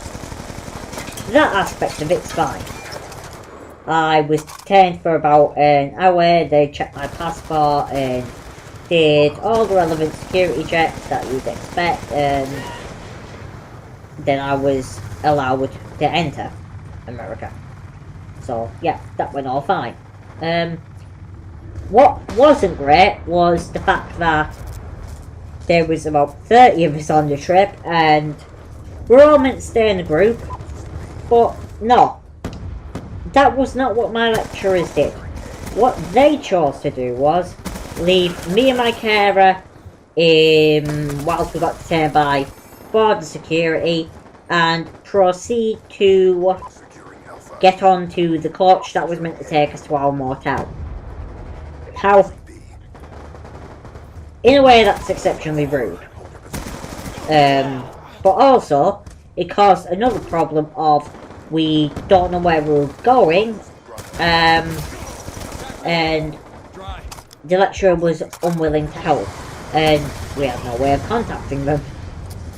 that aspect of it's fine. I was detained for about an hour, they checked my passport and did all the relevant security checks that you'd expect, and then I was allowed to enter America. So, yeah, that went all fine. What wasn't great was the fact that there was about 30 of us on the trip, and we're all meant to stay in a group, but no. That was not what my lecturers did. What they chose to do was leave me and my carer whilst we got detained by border security and proceed to get onto the coach that was meant to take us to our motel. How, in a way, that's exceptionally rude. But also, it caused another problem of we don't know where we're going, and Dry. the lecturer was unwilling to help, and we had no way of contacting them.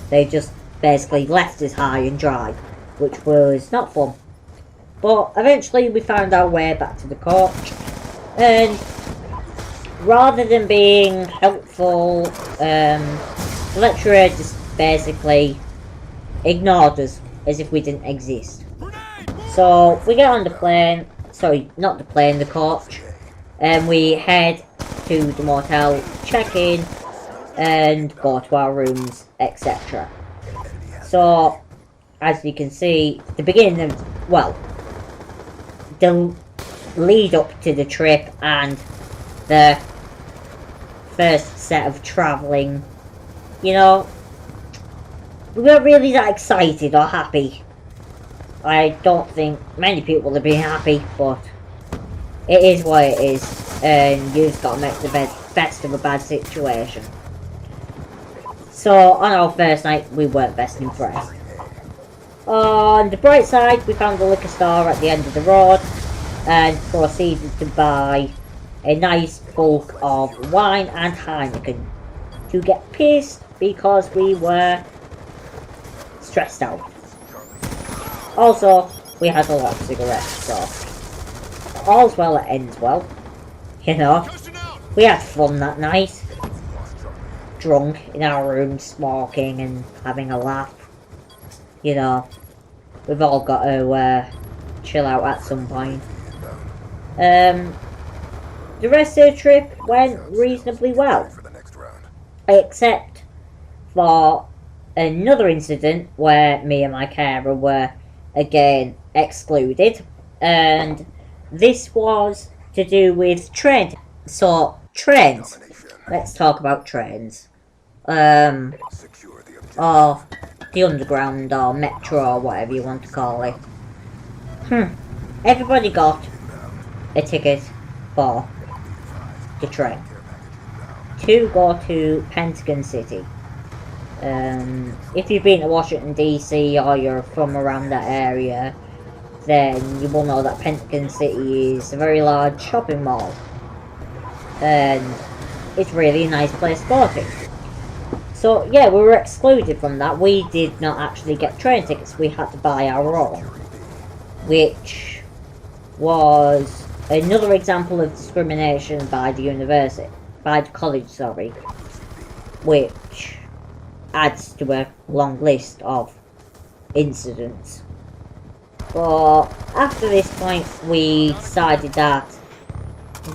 They just basically left us high and dry, which was not fun. But eventually we found our way back to the coach, and rather than being helpful, the lecturer just basically ignored us as if we didn't exist. So we get on the plane, sorry, not the plane, the coach, and we head to the motel, check in, and go to our rooms, etc. So, as you can see, the beginning of, well, the lead up to the trip and the first set of travelling, you know, we weren't really that excited or happy. I don't think many people have been happy, but it is what it is, and you've just got to make the best of a bad situation. So, on our first night, we weren't best impressed. On the bright side, we found a liquor store at the end of the road, and proceeded to buy a nice bulk of wine and Heineken to get pissed because we were stressed out. Also, we had a lot of cigarettes, so all's well that ends well. You know, Coasting out. we had fun that night. Drunk in our room, smoking and having a laugh. You know, we've all got to chill out at some point. The rest of the trip went reasonably well, For the next round. except for another incident where me and my carer were again excluded, and this was to do with train. So, trains. Domination. Let's talk about trains. Secure the objective. or the underground, or metro, or whatever you want to call it. Everybody got a ticket for the train to go to Pentagon City. If you've been to Washington DC or you're from around that area, then you will know that Pentagon City is a very large shopping mall, and it's really a nice place to go to. So yeah, we were excluded from that. We did not actually get train tickets, we had to buy our own, which was another example of discrimination by the university, by the college, sorry, which adds to a long list of incidents. But after this point, we decided that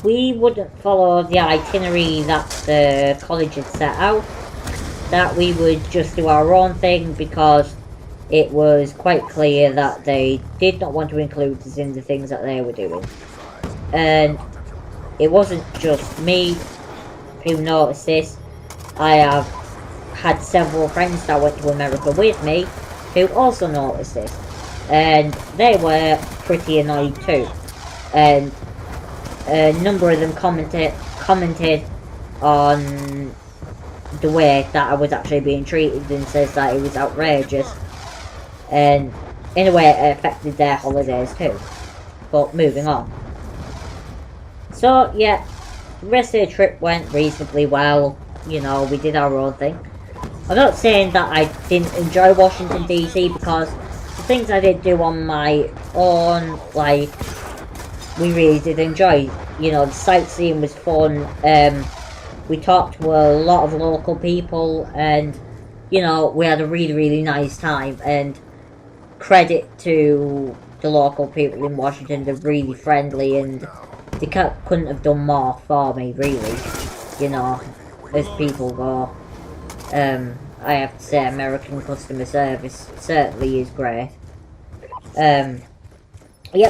we wouldn't follow the itinerary that the college had set out, that we would just do our own thing, because it was quite clear that they did not want to include us in the things that they were doing. And it wasn't just me who noticed this. I have had several friends that went to America with me who also noticed this, and they were pretty annoyed too. And a number of them commented on the way that I was actually being treated, and says that it was outrageous, and in a way it affected their holidays too. But moving on. So yeah, the rest of the trip went reasonably well. You know, we did our own thing. I'm not saying that I didn't enjoy Washington DC, because the things I did do on my own, like, we really did enjoy. You know, the sightseeing was fun. We talked to a lot of local people, and, you know, we had a really, really nice time. And credit to the local people in Washington, they're really friendly, and they couldn't have done more for me, really. You know, as people go. I have to say, American customer service certainly is great. Yep,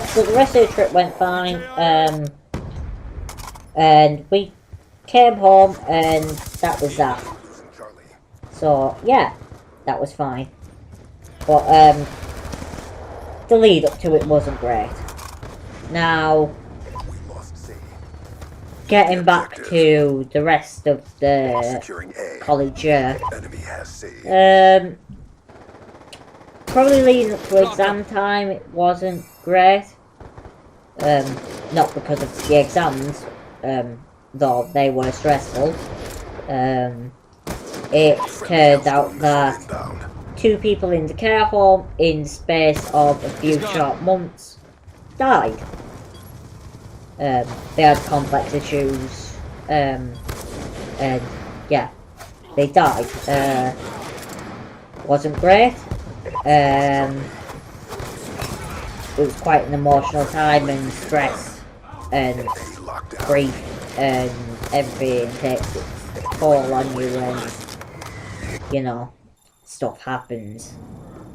so the rest of the trip went fine. And we came home, and that was that. So, yeah, that was fine. But, the lead up to it wasn't great. Now, getting back to the rest of the college year, probably leading up to exam time, it wasn't great. Not because of the exams, though they were stressful. It turned out that 2 people in the care home, in the space of a few short months, died. They had complex issues, and yeah, they died. Wasn't great. It was quite an emotional time, and stress and grief and everything takes its toll on you when, you know, stuff happens.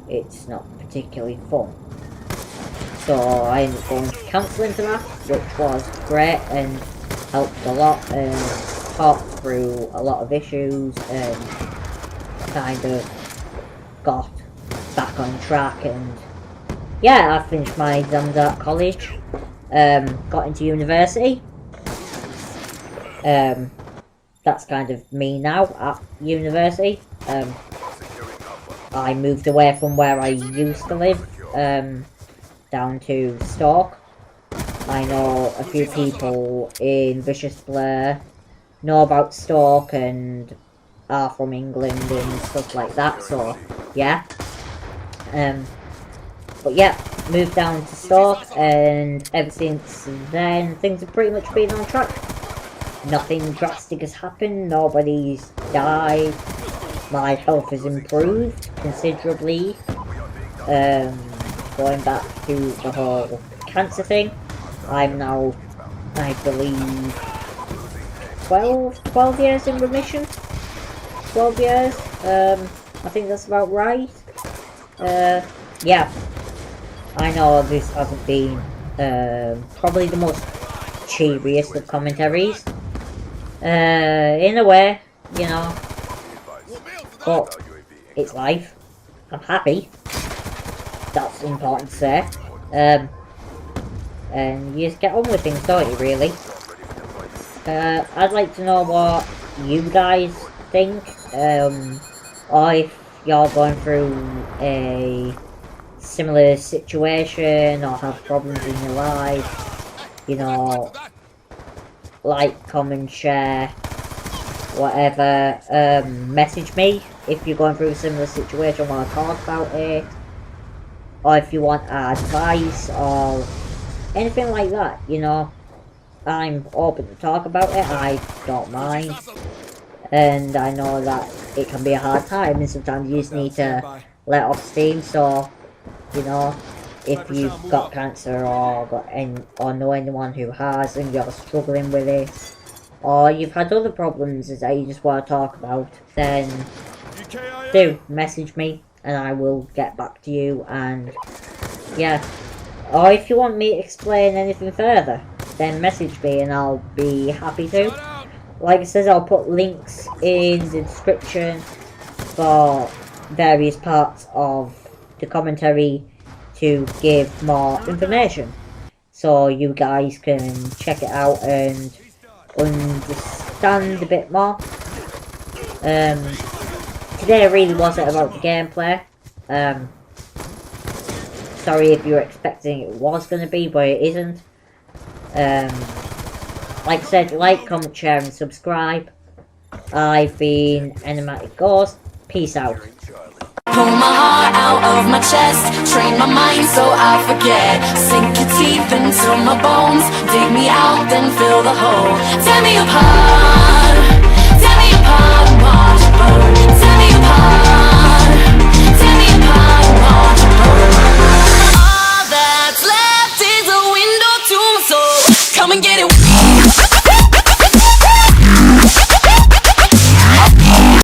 It's not particularly fun. So I ended up going to counselling for that, which was great and helped a lot, and talked through a lot of issues, and kind of got back on track. And yeah, I finished my exams at college, got into university. That's kind of me now at university. I moved away from where I used to live, down to Stoke. I know a few people in Vicious Blair know about Stoke and are from England and stuff like that, so yeah. But yeah, moved down to Stoke, and ever since then things have pretty much been on track. Nothing drastic has happened, nobody's died, my health has improved considerably. Going back to the whole cancer thing, I'm now, I believe, 12 years in remission? 12 years? I think that's about right. Yeah. I know this hasn't been, probably the most cheeriest of commentaries. In a way, you know. But it's life. I'm happy. That's important to say. And you just get on with things, don't you, really? I'd like to know what you guys think, or if you're going through a similar situation or have problems in your life, you know, like, comment, share, whatever. Message me if you're going through a similar situation, want to talk about it, or if you want advice or anything like that, you know. I'm open to talk about it, I don't mind. And I know that it can be a hard time, and sometimes you just need to let off steam. So, you know, if you've got cancer or know anyone who has and you're struggling with it, or you've had other problems that you just want to talk about, then do message me and I will get back to you. And yeah, or if you want me to explain anything further, then message me and I'll be happy to. Like I said, I'll put links in the description for various parts of the commentary to give more information, so you guys can check it out and understand a bit more. Today really wasn't about the gameplay. Sorry if you were expecting it was going to be, but it isn't. Like I said, like, comment, share and subscribe. I've been Enigmatic Ghost. Peace out. Pull my heart out of my chest, train my mind so I forget. Sink your teeth into my bones, dig me out, then fill the hole. Tear me apart and watch it burn. Tear me apart and watch it burn. All that's left is a window to my soul. Come and get it.